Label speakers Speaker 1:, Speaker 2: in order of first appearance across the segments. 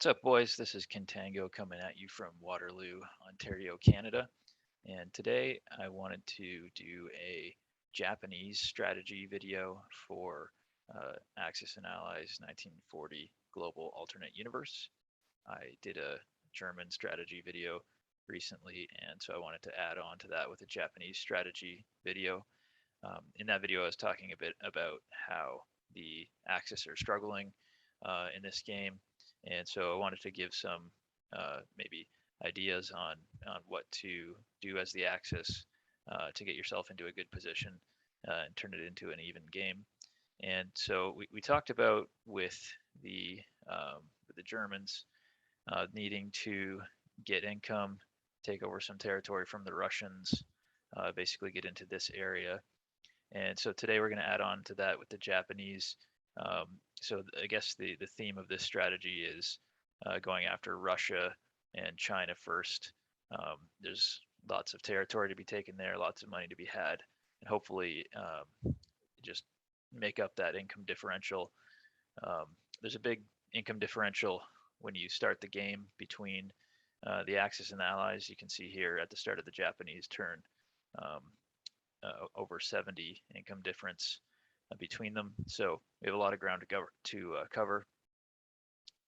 Speaker 1: What's up, boys? This is Contango coming at you from Waterloo, Ontario, Canada. And today I wanted to do a Japanese strategy video for Axis and Allies 1940 Global Alternate Universe. I did a German strategy video recently, and so I wanted to add on to that with a Japanese strategy video. In that video, I was talking a bit about how the Axis are struggling in this game, and so I wanted to give some maybe ideas on what to do as the Axis to get yourself into a good position and turn it into an even game. And so we talked about with the Germans needing to get income, take over some territory from the Russians, basically get into this area. And so today we're going to add on to that with the Japanese. So I guess the theme of this strategy is going after Russia and China first. There's lots of territory to be taken there, lots of money to be had, and hopefully just make up that income differential. There's a big income differential when you start the game between the Axis and the Allies. You can see here at the start of the Japanese turn, over 70 income difference between them. So we have a lot of ground to cover.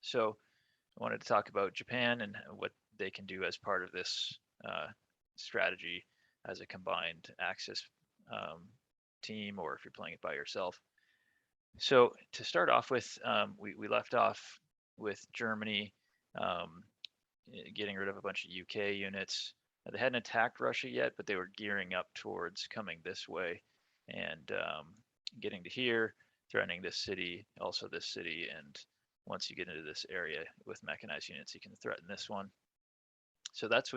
Speaker 1: So I wanted to talk about Japan and what they can do as part of this strategy as a combined Axis team, or if you're playing it by yourself. So to start off with, we left off with Germany getting rid of a bunch of UK units. They hadn't attacked Russia yet, but they were gearing up towards coming this way and getting to here, threatening this city, also this city, and once you get into this area with mechanized units, you can threaten this one. So that's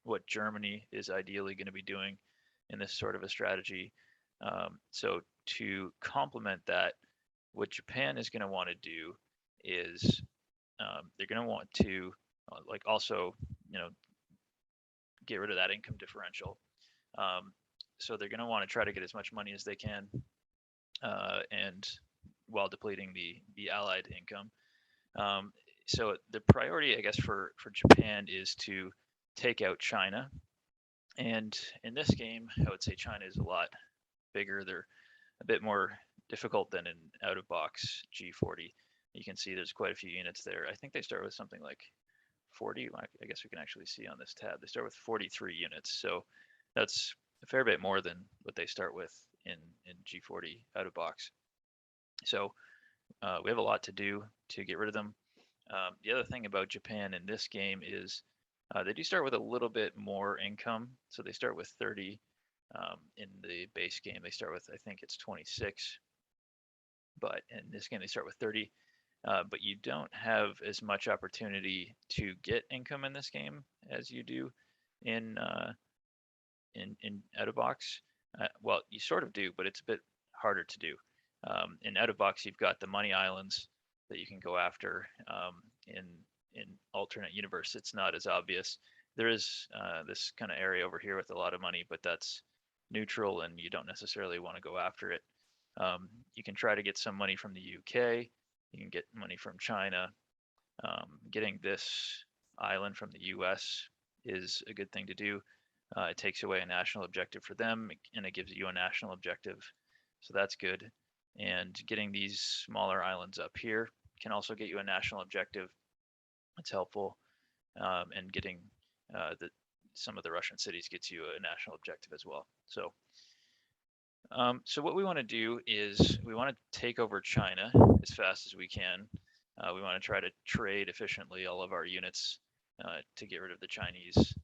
Speaker 1: what Germany is ideally going to be doing in this sort of a strategy. So to complement that, what Japan is going to want to do is they're going to want to also get rid of that income differential. So they're going to want to try to get as much money as they can, and while depleting the allied income. So the priority, I guess, for Japan is to take out China. And in this game, I would say China is a lot bigger. They're a bit more difficult than an out-of-box G40. You can see there's quite a few units there. I think they start with something like 40. I guess we can actually see on this tab. They start with 43 units. So that's a fair bit more than what they start with in G40 out-of-box. So we have a lot to do to get rid of them. The other thing about Japan in this game is they do start with a little bit more income. So they start with 30. In the base game, they start with, I think it's 26. But in this game, they start with 30. But you don't have as much opportunity to get income in this game as you do in out of box. Well, you sort of do, but it's a bit harder to do. In out of box, you've got the money islands that you can go after. In alternate universe, it's not as obvious. There is this kind of area over here with a lot of money, but that's neutral, and you don't necessarily want to go after it. You can try to get some money from the UK. You can get money from China. Getting this island from the US is a good thing to do. It takes away a national objective for them, and it gives you a national objective. So that's good. And getting these smaller islands up here can also get you a national objective. It's helpful. And getting some of the Russian cities gets you a national objective as well. So what we want to do is we want to take over China as fast as we can. We want to try to trade efficiently all of our units to get rid of the Chinese.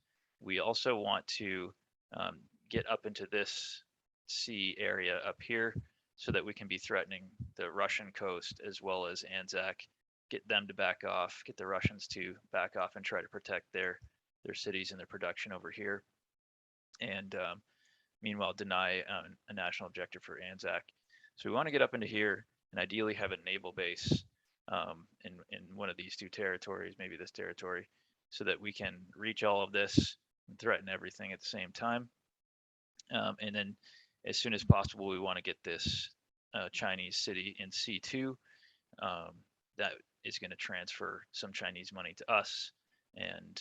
Speaker 1: We also want to get up into this sea area up here so that we can be threatening the Russian coast as well as Anzac, get them to back off, get the Russians to back off and try to protect their cities and their production over here. And meanwhile, deny a national objective for Anzac. So we want to get up into here and ideally have a naval base in one of these two territories, maybe this territory, so that we can reach all of this and threaten everything at the same time. And then as soon as possible, we want to get this Chinese city in C2. That is going to transfer some Chinese money to us, and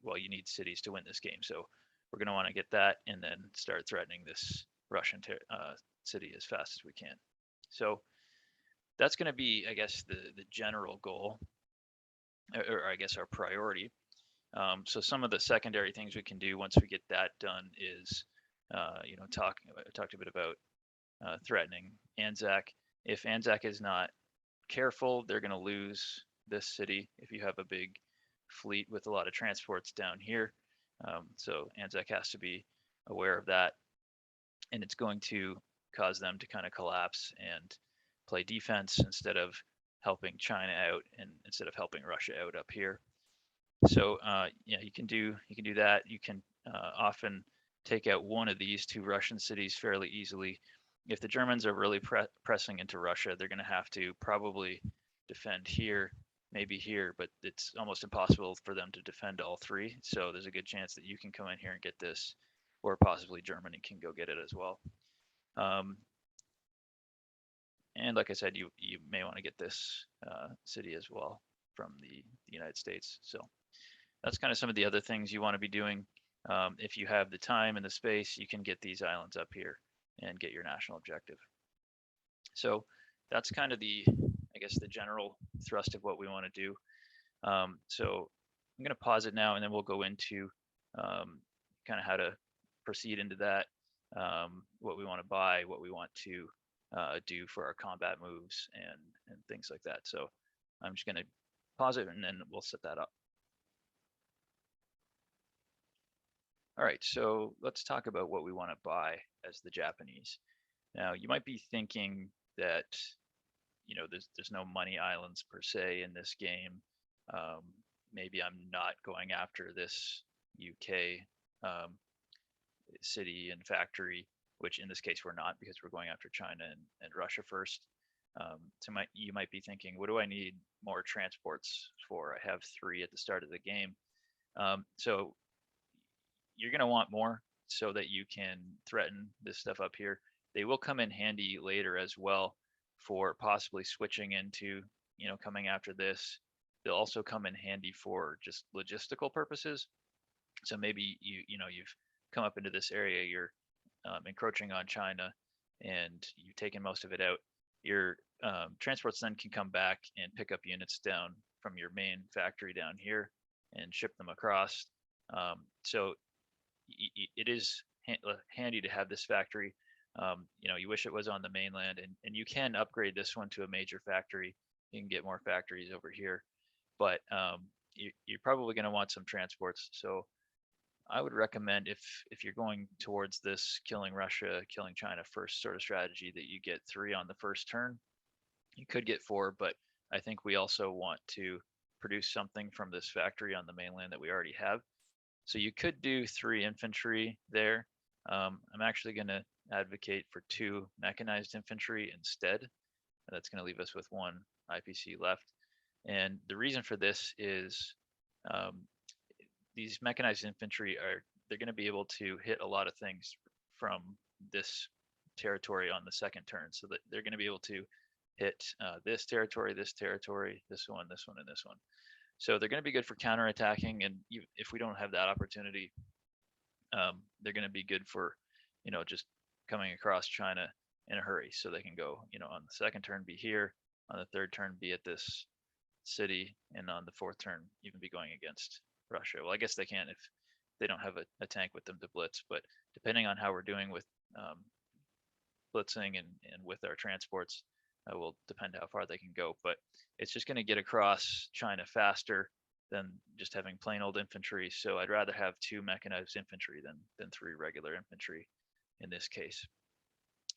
Speaker 1: well, you need cities to win this game, so we're going to want to get that and then start threatening this Russian city as fast as we can. So that's going to be, I guess, the general goal, or I guess our priority. So some of the secondary things we can do once we get that done is, talked a bit about threatening Anzac. If Anzac is not careful, they're going to lose this city if you have a big fleet with a lot of transports down here. So Anzac has to be aware of that, and it's going to cause them to kind of collapse and play defense instead of helping China out and instead of helping Russia out up here. So you can do that. You can often take out one of these two Russian cities fairly easily. If the Germans are really pressing into Russia, they're going to have to probably defend here, maybe here, but it's almost impossible for them to defend all three. So there's a good chance that you can come in here and get this, or possibly Germany can go get it as well. And like I said, you may want to get this city as well from the United States. So that's kind of some of the other things you want to be doing. If you have the time and the space, you can get these islands up here and get your national objective. So that's kind of I guess, the general thrust of what we want to do. So I'm going to pause it now, and then we'll go into kind of how to proceed into that, what we want to buy, what we want to do for our combat moves and things like that. So I'm just going to pause it, and then we'll set that up. All right, so let's talk about what we want to buy as the Japanese. Now, you might be thinking that, there's no money islands per se in this game. Maybe I'm not going after this UK city and factory, which in this case we're not, because we're going after China and Russia first. So you might be thinking, what do I need more transports for? I have 3 at the start of the game. So you're going to want more so that you can threaten this stuff up here. They will come in handy later as well for possibly switching into, coming after this. They'll also come in handy for just logistical purposes. So maybe you've come up into this area, you're encroaching on China, and you've taken most of it out. Your transports then can come back and pick up units down from your main factory down here and ship them across. So it is handy to have this factory. You wish it was on the mainland, and you can upgrade this one to a major factory. You can get more factories over here, but you're probably going to want some transports. So I would recommend, if you're going towards this killing Russia, killing China first sort of strategy, that you get 3 on the first turn. You could get 4, but I think we also want to produce something from this factory on the mainland that we already have. So you could do 3 infantry there. I'm actually going to advocate for 2 mechanized infantry instead. That's going to leave us with 1 IPC left. And the reason for this is these mechanized infantry they're going to be able to hit a lot of things from this territory on the second turn. So that they're going to be able to hit this territory, this one, and this one. So they're going to be good for counterattacking, and if we don't have that opportunity, they're going to be good for, just coming across China in a hurry. So they can go, on the second turn be here, on the third turn be at this city, and on the fourth turn even be going against Russia. Well, I guess they can if they don't have a tank with them to blitz, but depending on how we're doing with blitzing and with our transports, will depend how far they can go. But it's just going to get across China faster than just having plain old infantry. So I'd rather have 2 mechanized infantry than 3 regular infantry in this case.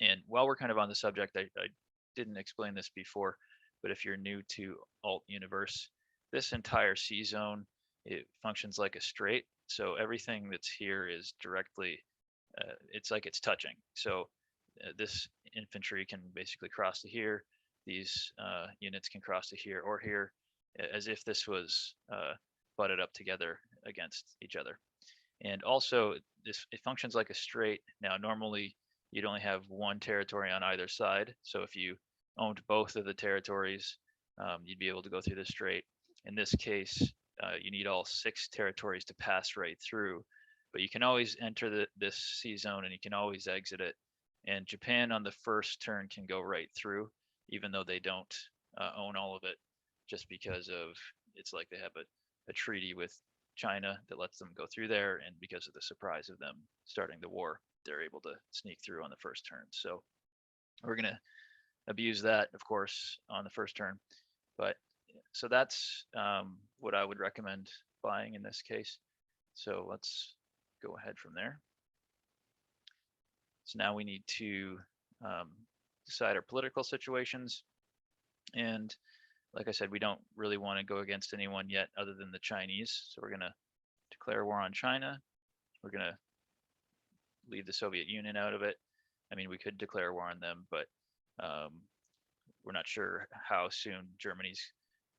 Speaker 1: And while we're kind of on the subject, I didn't explain this before, but if you're new to Alt Universe, this entire C zone, it functions like a straight. So everything that's here is directly, it's like it's touching. So this infantry can basically cross to here. These units can cross to here or here, as if this was butted up together against each other. And also, it functions like a straight. Now, normally you'd only have 1 territory on either side. So if you owned both of the territories, you'd be able to go through the strait. In this case, you need all 6 territories to pass right through, but you can always enter this sea zone and you can always exit it. And Japan on the first turn can go right through, even though they don't own all of it, just because of it's like they have a treaty with China that lets them go through there, and because of the surprise of them starting the war, they're able to sneak through on the first turn. So we're gonna abuse that, of course, on the first turn. But so that's what I would recommend buying in this case. So let's go ahead from there. So now we need to decide our political situations. And like I said, we don't really want to go against anyone yet other than the Chinese. So we're going to declare war on China. We're going to leave the Soviet Union out of it. I mean, we could declare war on them, but we're not sure how soon Germany's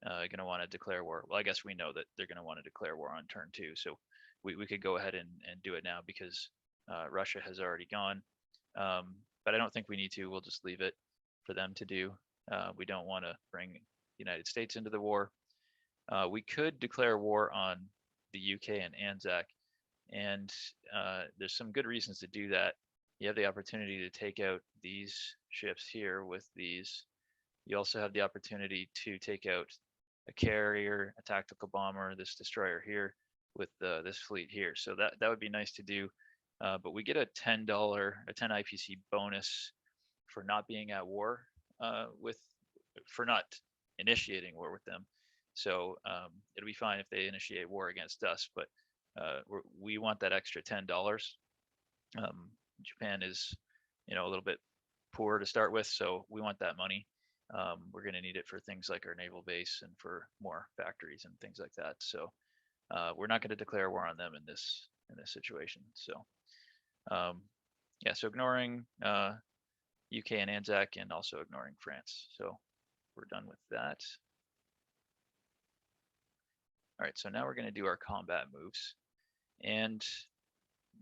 Speaker 1: going to want to declare war. Well, I guess we know that they're going to want to declare war on turn 2. So we could go ahead and do it now because Russia has already gone. But I don't think we need to. We'll just leave it for them to do. We don't want to bring the United States into the war. We could declare war on the UK and Anzac, and there's some good reasons to do that. You have the opportunity to take out these ships here with these. You also have the opportunity to take out a carrier, a tactical bomber, this destroyer here with this fleet here. So that would be nice to do. But we get a $10 IPC bonus for not being at war for not initiating war with them. So it'll be fine if they initiate war against us, but we want that extra $10. Japan is, a little bit poor to start with, so we want that money. We're going to need it for things like our naval base and for more factories and things like that. So we're not going to declare war on them in this situation. So yeah, so ignoring UK and Anzac, and also ignoring France. So we're done with that. All right, so now we're going to do our combat moves. And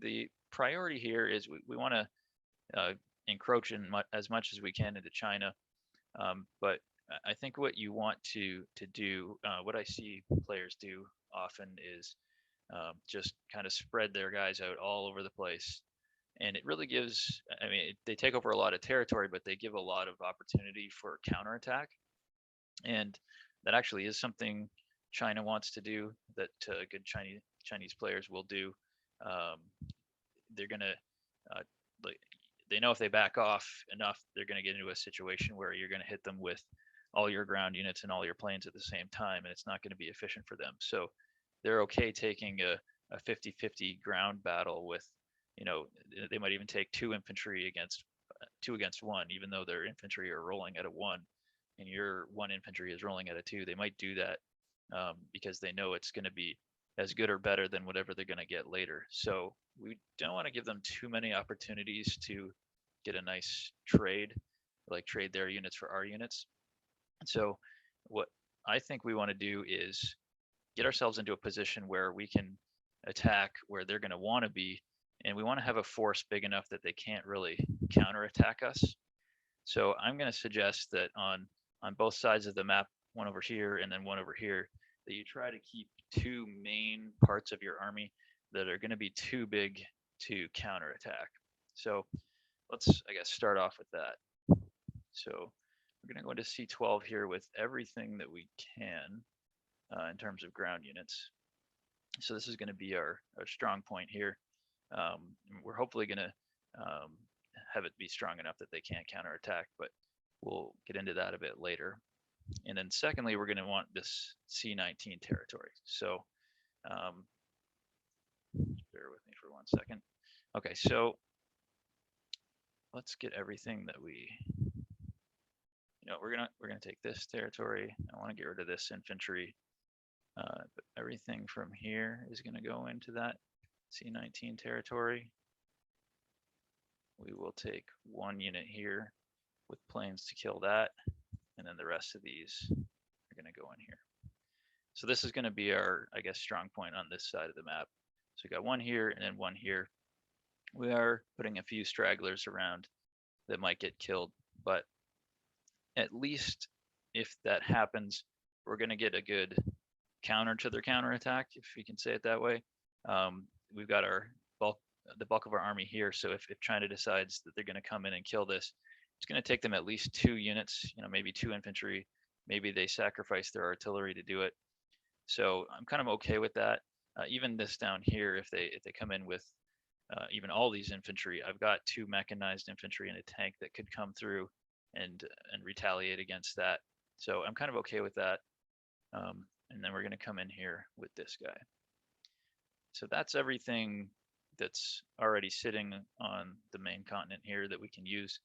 Speaker 1: the priority here is we want to encroach in as much as we can into China. But I think what you want to do, what I see players do often is just kind of spread their guys out all over the place. And it really gives, I mean, they take over a lot of territory, but they give a lot of opportunity for counterattack. And that actually is something China wants to do, that good Chinese players will do. They're going to, they know if they back off enough, they're going to get into a situation where you're going to hit them with all your ground units and all your planes at the same time, and it's not going to be efficient for them. So they're okay taking a 50-50 ground battle with, they might even take 2 infantry against 2 against 1, even though their infantry are rolling at a 1 and your 1 infantry is rolling at a 2. They might do that because they know it's going to be as good or better than whatever they're going to get later. So we don't want to give them too many opportunities to get a nice trade, like trade their units for our units. So what I think we want to do is get ourselves into a position where we can attack where they're going to want to be, and we want to have a force big enough that they can't really counterattack us. So I'm going to suggest that on both sides of the map, one over here and then one over here, that you try to keep 2 main parts of your army that are going to be too big to counterattack. So let's, I guess, start off with that. So we're going to go into C12 here with everything that we can in terms of ground units. So this is going to be our strong point here. We're hopefully going to have it be strong enough that they can't counterattack, but we'll get into that a bit later. And then secondly, we're going to want this C19 territory. So bear with me for 1 second. Okay, so let's get everything that we, we're gonna take this territory. I want to get rid of this infantry, but everything from here is going to go into that C19 territory. We will take 1 unit here with planes to kill that, and then the rest of these are going to go in here. So this is going to be our, I guess, strong point on this side of the map. So we got 1 here and then 1 here. We are putting a few stragglers around that might get killed, but at least if that happens, we're going to get a good counter to their counterattack, if we can say it that way. We've got the bulk of our army here, so if China decides that they're going to come in and kill this, it's going to take them at least 2 units, maybe 2 infantry, maybe they sacrifice their artillery to do it. So I'm kind of okay with that. Even this down here, if they come in with even all these infantry, I've got 2 mechanized infantry and a tank that could come through and retaliate against that. So I'm kind of okay with that. And then we're going to come in here with this guy. So that's everything that's already sitting on the main continent here that we can use.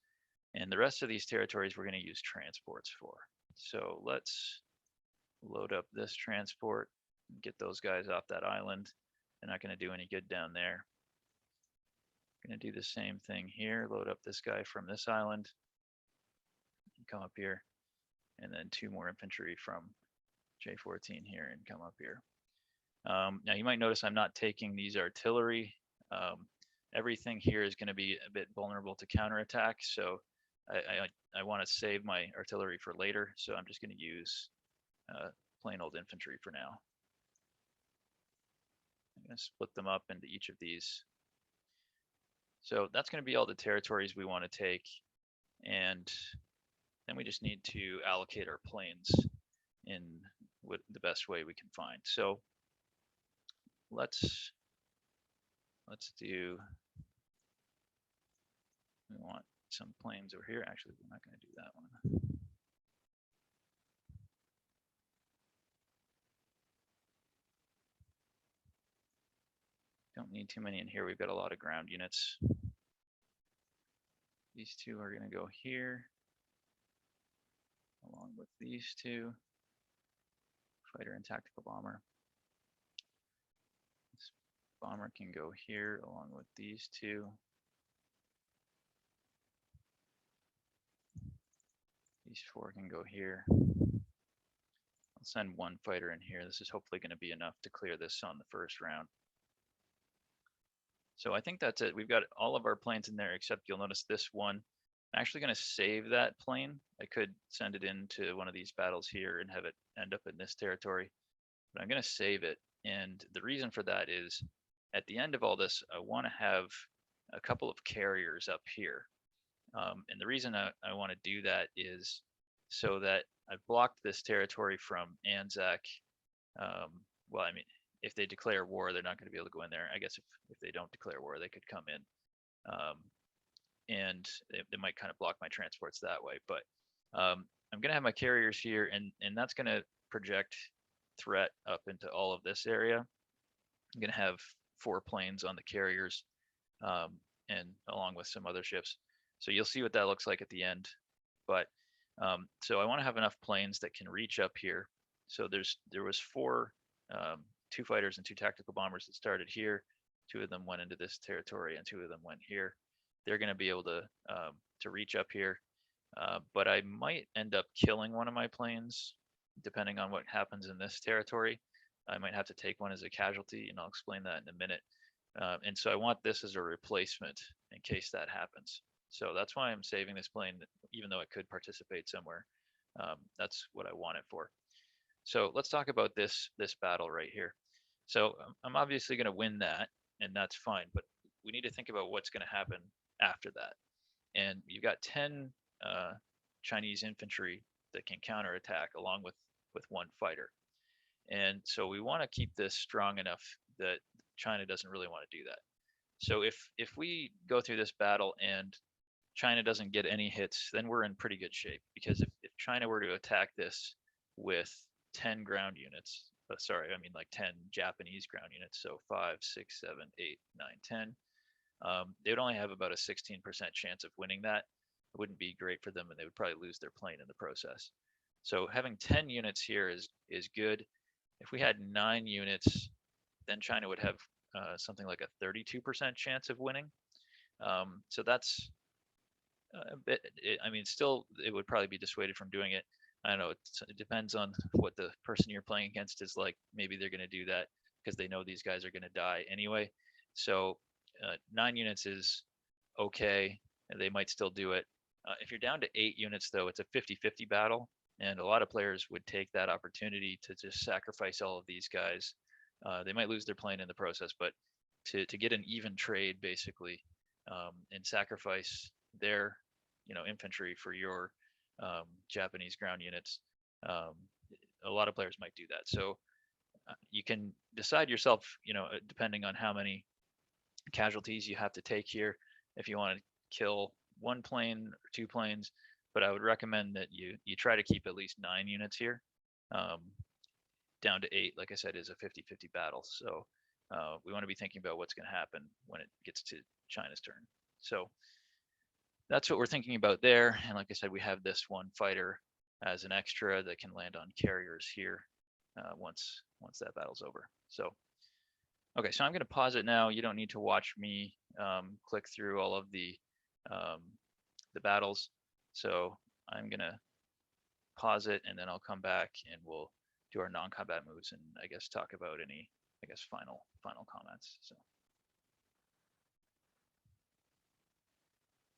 Speaker 1: And the rest of these territories we're going to use transports for. So let's load up this transport and get those guys off that island. They're not going to do any good down there. Going to do the same thing here. Load up this guy from this island. Come up here. And then 2 more infantry from J14 here and come up here. Now you might notice I'm not taking these artillery. Everything here is going to be a bit vulnerable to counterattack, so I want to save my artillery for later. So I'm just going to use plain old infantry for now. I'm going to split them up into each of these. So that's going to be all the territories we want to take, and then we just need to allocate our planes in the best way we can find. So let's do, we want some planes over here. Actually, we're not going to do that one. Don't need too many in here. We've got a lot of ground units. These 2 are going to go here, along with these 2, fighter and tactical bomber. This bomber can go here along with these 2. These 4 can go here. I'll send 1 fighter in here. This is hopefully going to be enough to clear this on the first round. So I think that's it. We've got all of our planes in there, except you'll notice this one. I'm actually going to save that plane. I could send it into one of these battles here and have it end up in this territory, but I'm going to save it. And the reason for that is at the end of all this, I want to have a couple of carriers up here. And the reason I want to do that is so that I've blocked this territory from Anzac. Well, I mean, if they declare war, they're not going to be able to go in there. I guess if they don't declare war, they could come in. And they might kind of block my transports that way. But I'm going to have my carriers here, and that's going to project threat up into all of this area. I'm going to have 4 planes on the carriers, and along with some other ships. So you'll see what that looks like at the end. But so I want to have enough planes that can reach up here. So there was 4, 2 fighters and 2 tactical bombers that started here. 2 of them went into this territory, and 2 of them went here. They're going to be able to reach up here, but I might end up killing one of my planes, depending on what happens in this territory. I might have to take one as a casualty, and I'll explain that in a minute. And so I want this as a replacement in case that happens. So that's why I'm saving this plane, even though it could participate somewhere. That's what I want it for. So let's talk about this battle right here. So I'm obviously going to win that, and that's fine, but we need to think about what's going to happen after that. And you've got 10 Chinese infantry that can counterattack along with 1 fighter. And so we want to keep this strong enough that China doesn't really want to do that. So if we go through this battle and China doesn't get any hits, then we're in pretty good shape. Because if China were to attack this with 10 ground units, sorry, I mean like 10 Japanese ground units, so 5, 6, 7, 8, 9, 10, they would only have about a 16% chance of winning that. It wouldn't be great for them, and they would probably lose their plane in the process. So having 10 units here is good. If we had 9 units, then China would have something like a 32% chance of winning. So that's a bit, I mean, still, it would probably be dissuaded from doing it. I don't know, it depends on what the person you're playing against is like. Maybe they're going to do that because they know these guys are going to die anyway. So 9 units is okay, and they might still do it. If you're down to 8 units, though, it's a 50-50 battle. And a lot of players would take that opportunity to just sacrifice all of these guys. They might lose their plane in the process, but to get an even trade basically, and sacrifice their infantry for your Japanese ground units. Um, a lot of players might do that. So you can decide yourself, depending on how many casualties you have to take here, if you want to kill one plane or two planes. But I would recommend that you try to keep at least 9 units here. Um, down to 8, like I said, is a 50-50 battle. So we want to be thinking about what's going to happen when it gets to China's turn. So that's what we're thinking about there. And like I said, we have this one fighter as an extra that can land on carriers here once that battle's over. So okay, so I'm going to pause it now. You don't need to watch me click through all of um, the battles. So I'm going to pause it, and then I'll come back and we'll do our non-combat moves and I guess talk about any final comments. So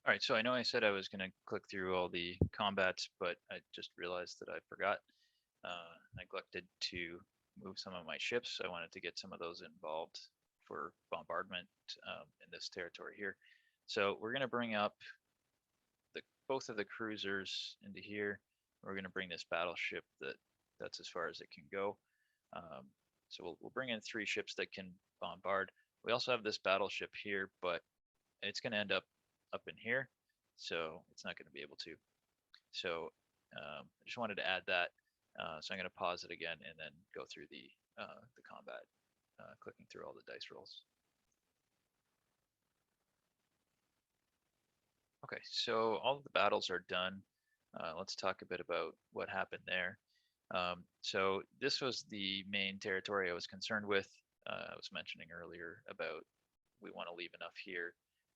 Speaker 1: all right, so I know I said I was going to click through all the combats, but I just realized that I forgot. Neglected to move some of my ships. I wanted to get some of those involved for bombardment in this territory here. So we're going to bring up both of the cruisers into here. We're going to bring this battleship that's as far as it can go. So we'll bring in 3 ships that can bombard. We also have this battleship here, but it's going to end up in here, so it's not going to be able to. So I just wanted to add that. So I'm going to pause it again and then go through the combat, clicking through all the dice rolls. Okay, so all of the battles are done. Let's talk a bit about what happened there. So this was the main territory I was concerned with. I was mentioning earlier about we want to leave enough here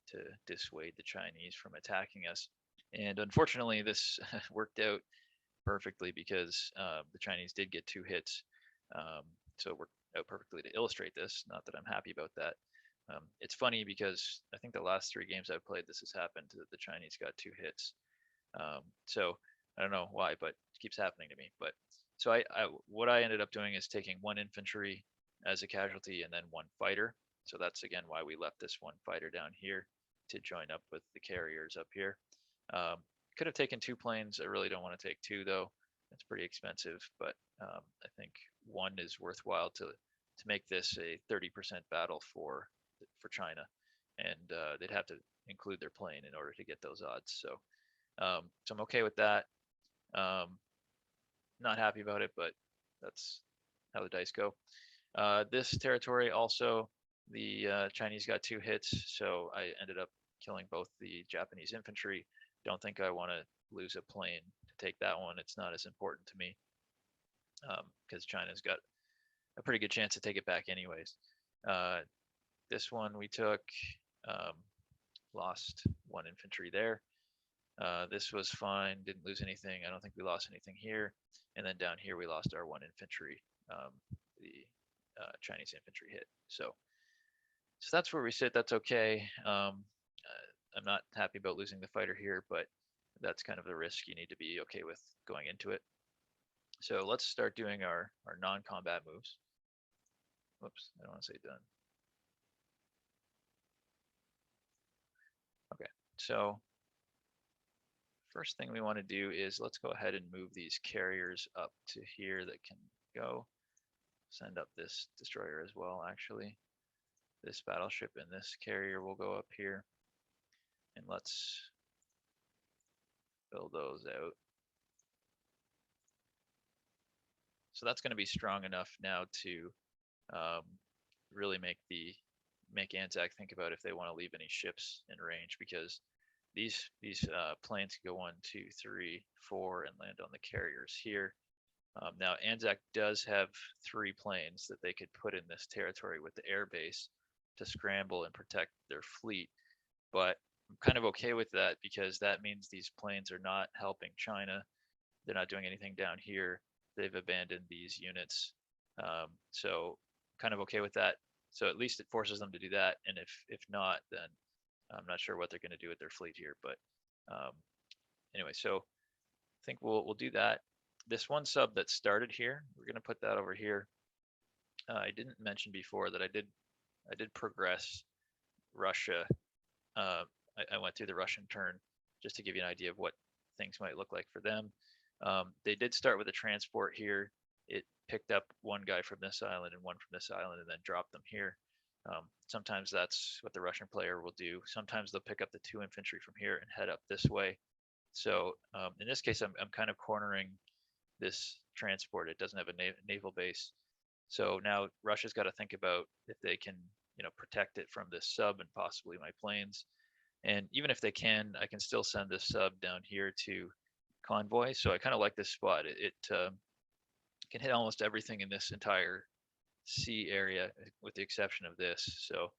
Speaker 1: to dissuade the Chinese from attacking us. And unfortunately, this worked out perfectly because the Chinese did get 2 hits. So it worked out perfectly to illustrate this. Not that I'm happy about that. It's funny because I think the last 3 games I've played, this has happened. The Chinese got 2 hits. So I don't know why, but it keeps happening to me. But so what I ended up doing is taking 1 infantry as a casualty and then 1 fighter. So that's again why we left this 1 fighter down here to join up with the carriers up here. Could have taken 2 planes. I really don't want to take 2 though. It's pretty expensive, but I think 1 is worthwhile to make this a 30% battle for China, and they'd have to include their plane in order to get those odds. So so I'm okay with that. Not happy about it, but that's how the dice go. This territory also, the Chinese got 2 hits, so I ended up killing both the Japanese infantry. Don't think I want to lose a plane to take that one. It's not as important to me because China's got a pretty good chance to take it back anyways. This one we took, lost 1 infantry there. This was fine, didn't lose anything. I don't think we lost anything here. And then down here we lost our 1 infantry, the Chinese infantry hit. So that's where we sit. That's okay. I'm not happy about losing the fighter here, but that's kind of the risk you need to be okay with going into it. So let's start doing our non-combat moves. Whoops, I don't want to say done. Okay, so first thing we want to do is let's go ahead and move these carriers up to here that can go. Send up this destroyer as well, actually. This battleship and this carrier will go up here. And let's build those out. So that's going to be strong enough now to really make Anzac think about if they want to leave any ships in range, because these planes can go 1, 2, 3, 4 and land on the carriers here. Now Anzac does have 3 planes that they could put in this territory with the air base to scramble and protect their fleet, but I'm kind of okay with that because that means these planes are not helping China. They're not doing anything down here. They've abandoned these units. So kind of okay with that. So at least it forces them to do that. And if not, then I'm not sure what they're going to do with their fleet here. But anyway, so I think we'll do that. This one sub that started here, we're going to put that over here. I didn't mention before that I did progress Russia. I went through the Russian turn just to give you an idea of what things might look like for them. They did start with a transport here. It picked up one guy from this island and one from this island and then dropped them here. Sometimes that's what the Russian player will do. Sometimes they'll pick up the 2 infantry from here and head up this way. So in this case, I'm kind of cornering this transport. It doesn't have a naval base. So now Russia's got to think about if they can, protect it from this sub and possibly my planes. And even if they can, I can still send this sub down here to convoy. So I kind of like this spot. It can hit almost everything in this entire sea area with the exception of this. So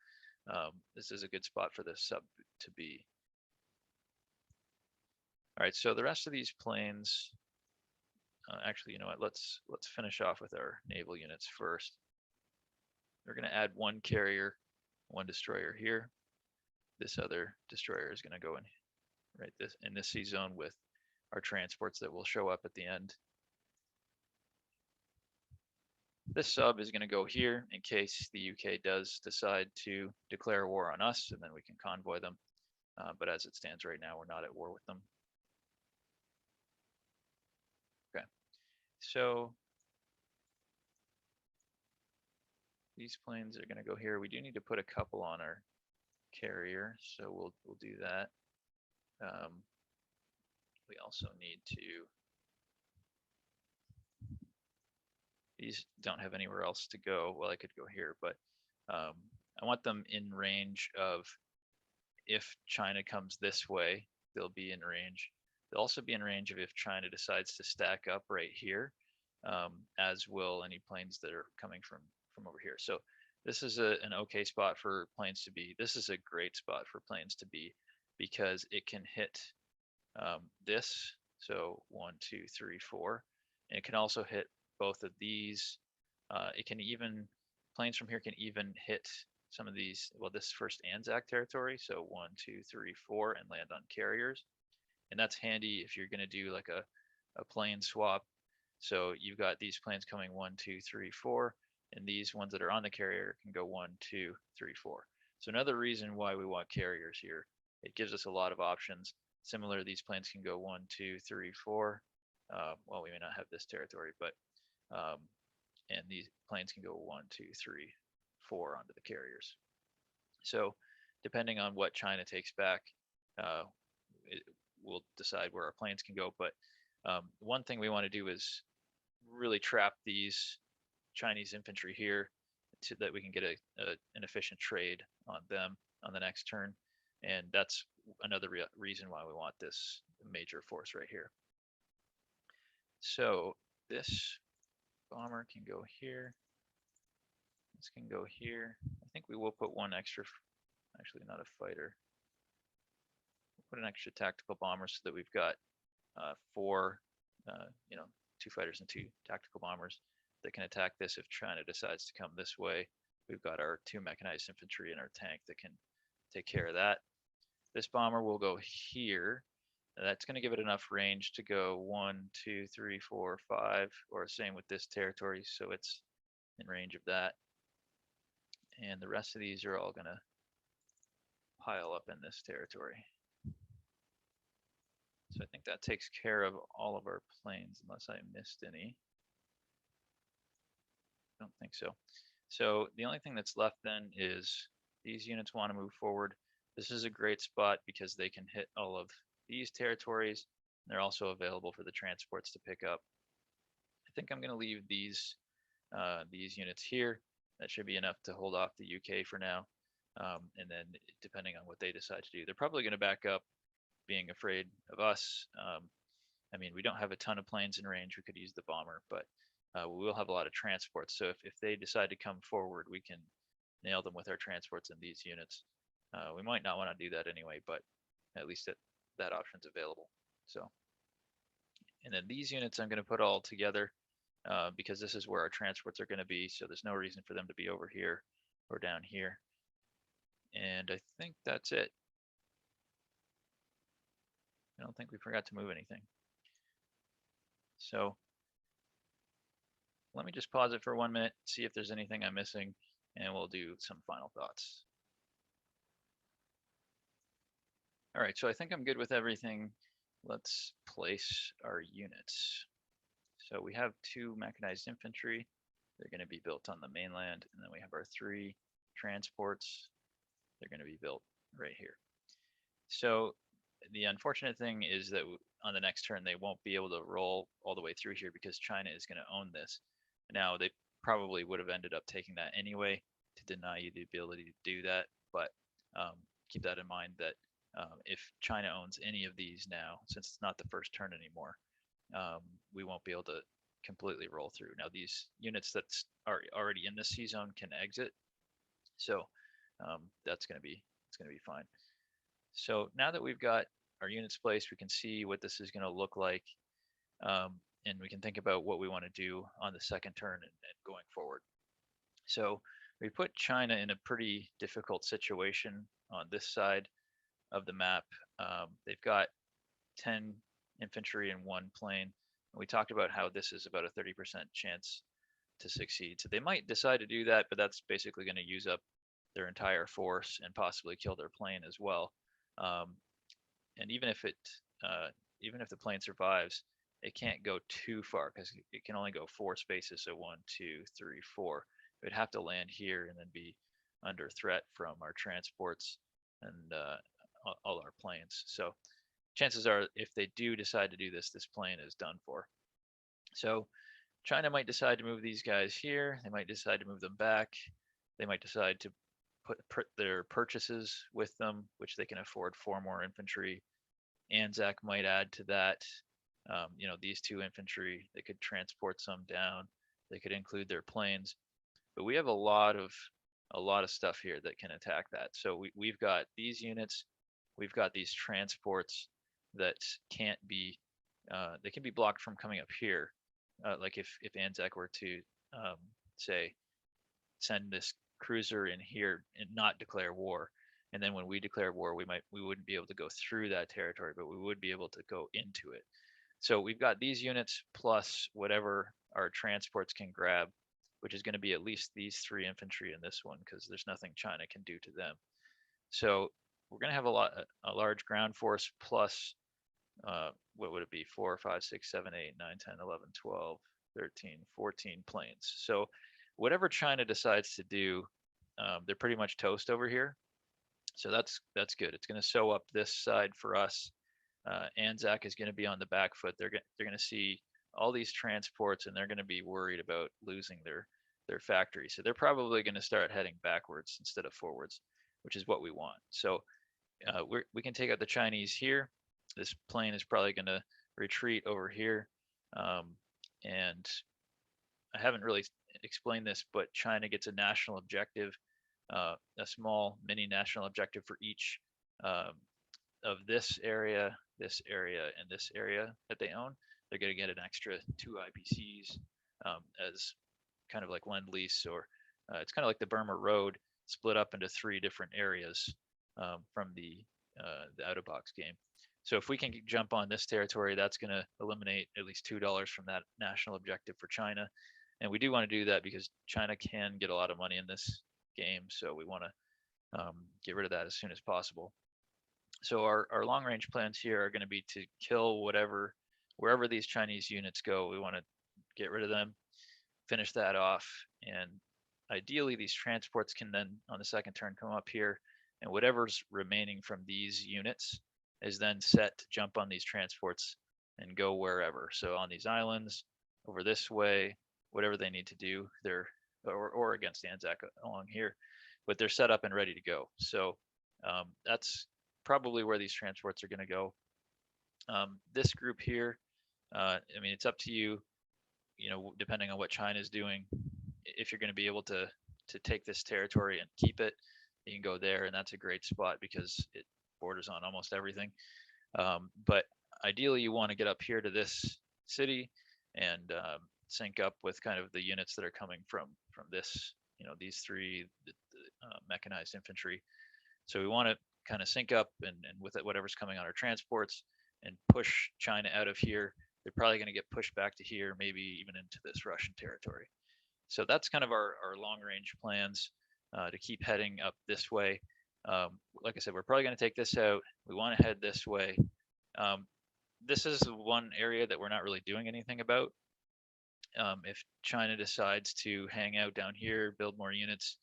Speaker 1: this is a good spot for this sub to be. All right, so the rest of these planes, actually, you know what? Let's finish off with our naval units first. We're going to add 1 carrier, 1 destroyer here. This other destroyer is going to go in right in this sea zone with our transports that will show up at the end. This sub is going to go here in case the UK does decide to declare war on us, and then we can convoy them. But as it stands right now, we're not at war with them. Okay, so these planes are going to go here. We do need to put a couple on our carrier, so we'll do that. We also need to. These don't have anywhere else to go. Well, I could go here, but I want them in range of if China comes this way, they'll be in range. They'll also be in range of if China decides to stack up right here, as will any planes that are coming from over here. So this is an okay spot for planes to be. This is a great spot for planes to be because it can hit this. So 1, 2, 3, 4, and it can also hit both of these. It can even, planes from here can even hit some of these, well, this first Anzac territory. So 1, 2, 3, 4, and land on carriers. And that's handy if you're going to do like a plane swap. So you've got these planes coming 1, 2, 3, 4, and these ones that are on the carrier can go 1, 2, 3, 4. So another reason why we want carriers here, it gives us a lot of options. Similar, these planes can go 1, 2, 3, 4. Well, we may not have this territory, but and these planes can go 1, 2, 3, 4 onto the carriers. So depending on what China takes back, we'll decide where our planes can go. But one thing we want to do is really trap these Chinese infantry here so that we can get an efficient trade on them on the next turn. And that's another reason why we want this major force right here. So this bomber can go here. This can go here. I think we will put 1 extra, actually not a fighter. We'll put an extra tactical bomber so that we've got 4, 2 fighters and 2 tactical bombers that can attack this if China decides to come this way. We've got our 2 mechanized infantry and our tank that can take care of that. This bomber will go here. That's going to give it enough range to go 1, 2, 3, 4, 5, or same with this territory, so it's in range of that. And the rest of these are all going to pile up in this territory. So I think that takes care of all of our planes, unless I missed any. I don't think so. So the only thing that's left then is these units want to move forward. This is a great spot because they can hit all of these territories. They're also available for the transports to pick up. I think I'm going to leave these units here. That should be enough to hold off the UK for now. And then depending on what they decide to do, they're probably going to back up, being afraid of us. I mean, we don't have a ton of planes in range. We could use the bomber, but we will have a lot of transports. So if they decide to come forward, we can nail them with our transports in these units. We might not want to do that anyway, but at least that option's available. So, and then these units I'm going to put all together because this is where our transports are going to be. So there's no reason for them to be over here or down here. And I think that's it. I don't think we forgot to move anything. So let me just pause it for 1 minute, see if there's anything I'm missing, and we'll do some final thoughts. All right, so I think I'm good with everything. Let's place our units. So we have 2 mechanized infantry. They're going to be built on the mainland, and then we have our 3 transports. They're going to be built right here. So the unfortunate thing is that on the next turn, they won't be able to roll all the way through here because China is going to own this. Now, they probably would have ended up taking that anyway to deny you the ability to do that, but keep that in mind that if China owns any of these now, since it's not the first turn anymore, we won't be able to completely roll through. Now, these units that are already in the C zone can exit, so that's going to be fine. So now that we've got our units placed, we can see what this is going to look like, and we can think about what we want to do on the second turn and going forward. So we put China in a pretty difficult situation on this side of the map. They've got 10 infantry and 1 plane. And we talked about how this is about a 30% chance to succeed. So they might decide to do that, but that's basically going to use up their entire force and possibly kill their plane as well. And even if the plane survives, it can't go too far because it can only go 4 spaces. So 1, 2, 3, 4. It would have to land here and then be under threat from our transports and all our planes. So chances are, if they do decide to do this, this plane is done for. So China might decide to move these guys here. They might decide to move them back. They might decide to put their purchases with them, which they can afford 4 more infantry. Anzac might add to that. These 2 infantry, they could transport some down. They could include their planes, but we have a lot of stuff here that can attack that. So we've got these units, we've got these transports that can't be, they can be blocked from coming up here. Like if Anzac were to say send this cruiser in here and not declare war, and then when we declare war, we wouldn't be able to go through that territory, but we would be able to go into it. So we've got these units plus whatever our transports can grab, which is going to be at least these 3 infantry in this one because there's nothing China can do to them. So we're going to have a large ground force plus what would it be? 4, 5, 6, 7, 8, 9, 10, 11, 12, 13, 14 planes. So whatever China decides to do, they're pretty much toast over here. So that's good. It's going to sew up this side for us. Anzac is going to be on the back foot. They're going to see all these transports, and they're going to be worried about losing their factory. So they're probably going to start heading backwards instead of forwards, which is what we want. So we can take out the Chinese here. This plane is probably going to retreat over here. And I haven't really explained this, but China gets a national objective, a small mini national objective for each of this area, and this area that they own. They're going to get an extra 2 IPCs as kind of like Lend-Lease, or it's kind of like the Burma Road split up into 3 different areas from the out-of-box game. So if we can jump on this territory, that's going to eliminate at least $2 from that national objective for China. And we do want to do that because China can get a lot of money in this game. So we want to get rid of that as soon as possible. So our long range plans here are going to be to kill wherever these Chinese units go. We want to get rid of them, finish that off. And ideally these transports can then on the second turn come up here, and whatever's remaining from these units is then set to jump on these transports and go wherever. So on these islands, over this way, whatever they need to do, or against Anzac along here, but they're set up and ready to go. So that's probably where these transports are going to go. This group here, I mean, it's up to you, depending on what China is doing. If you're going to be able to take this territory and keep it, you can go there, and that's a great spot because it borders on almost everything. But ideally, you want to get up here to this city and sync up with kind of the units that are coming from this, these 3 mechanized infantry. So we want to kind of sync up and with whatever's coming on our transports and push China out of here they're probably going to get pushed back to here, maybe even into this Russian territory. So that's kind of our long range plans to keep heading up this way. Like I said, we're probably going to take this out. We want to head this way. This is one area that we're not really doing anything about. If China decides to hang out down here, build more units,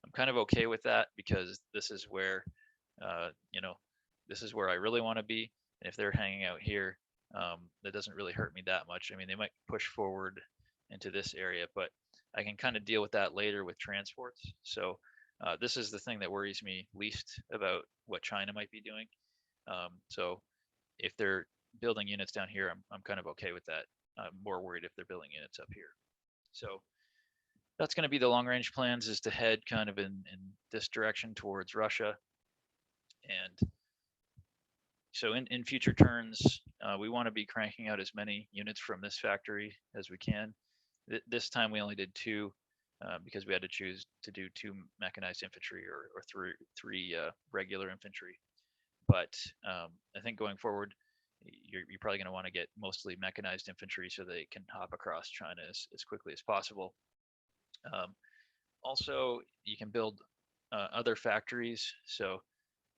Speaker 1: I'm kind of okay with that because this is where, you know, this is where I really want to be. And if they're hanging out here, that doesn't really hurt me that much. I mean, they might push forward into this area, but I can kind of deal with that later with transports. So this is the thing that worries me least about what China might be doing. So if they're building units down here, I'm kind of okay with that. I'm more worried if they're building units up here. So that's going to be the long range plans, is to head kind of in this direction towards Russia. And so in future turns, we want to be cranking out as many units from this factory as we can. This time we only did 2 because we had to choose to do 2 mechanized infantry or three regular infantry. But I think going forward, you're probably going to want to get mostly mechanized infantry so they can hop across China as quickly as possible. Also, you can build other factories. So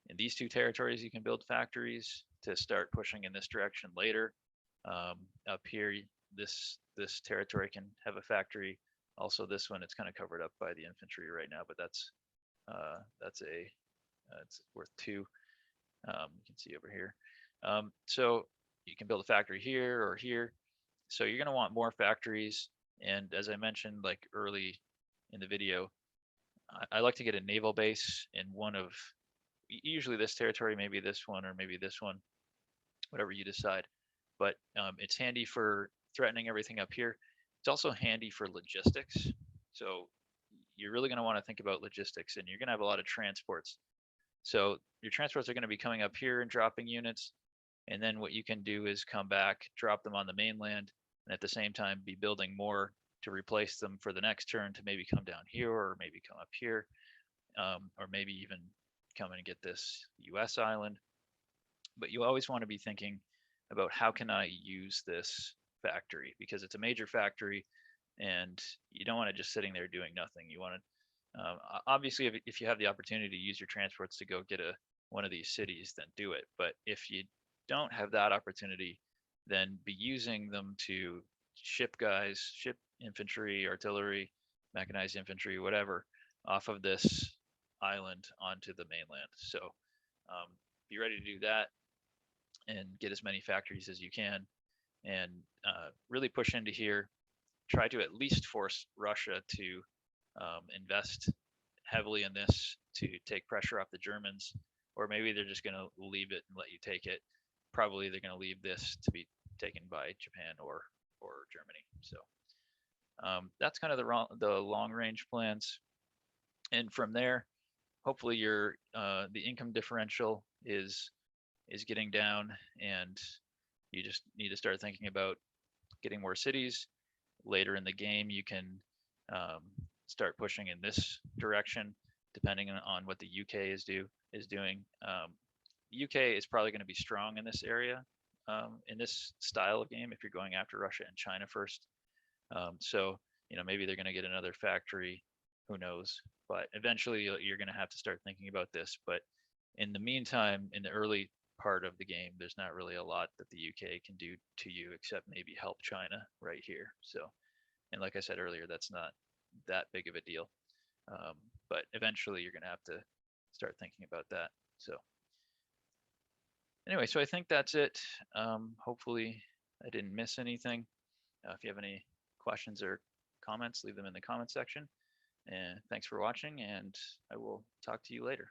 Speaker 1: in these 2 territories, you can build factories to start pushing in this direction later. Up here, this territory can have a factory. Also, this one, it's kind of covered up by the infantry right now, but that's it's worth 2. You can see over here. So you can build a factory here or here. So you're going to want more factories. And as I mentioned, like early in the video, I like to get a naval base in one of, usually this territory, maybe this one or maybe this one, whatever you decide. But it's handy for threatening everything up here. It's also handy for logistics. So you're really going to want to think about logistics, and you're going to have a lot of transports. So your transports are going to be coming up here and dropping units. And then what you can do is come back, drop them on the mainland, and at the same time be building more to replace them for the next turn, to maybe come down here or maybe come up here, or maybe even come and get this US island. But you always want to be thinking about, how can I use this factory? Because it's a major factory and you don't want it just sitting there doing nothing. You want to, obviously, if you have the opportunity to use your transports to go get one of these cities, then do it. But if you don't have that opportunity, then be using them to ship guys, ship infantry, artillery, mechanized infantry, whatever, off of this island onto the mainland. So be ready to do that and get as many factories as you can, and really push into here. Try to at least force Russia to invest heavily in this to take pressure off the Germans, or maybe they're just going to leave it and let you take it. Probably they're going to leave this to be taken by Japan or Germany. So that's kind of the long range plans. And from there, hopefully your the income differential is getting down, and you just need to start thinking about getting more cities. Later in the game, you can start pushing in this direction, depending on what the UK is doing. UK is probably going to be strong in this area, in this style of game, if you're going after Russia and China first. So maybe they're going to get another factory, who knows? But eventually you're going to have to start thinking about this. But in the meantime, in the early part of the game, there's not really a lot that the UK can do to you except maybe help China right here. So, and like I said earlier, that's not that big of a deal. But eventually you're going to have to start thinking about that. So anyway, so I think that's it. Hopefully I didn't miss anything. If you have any questions or comments, leave them in the comment section. And thanks for watching, and I will talk to you later.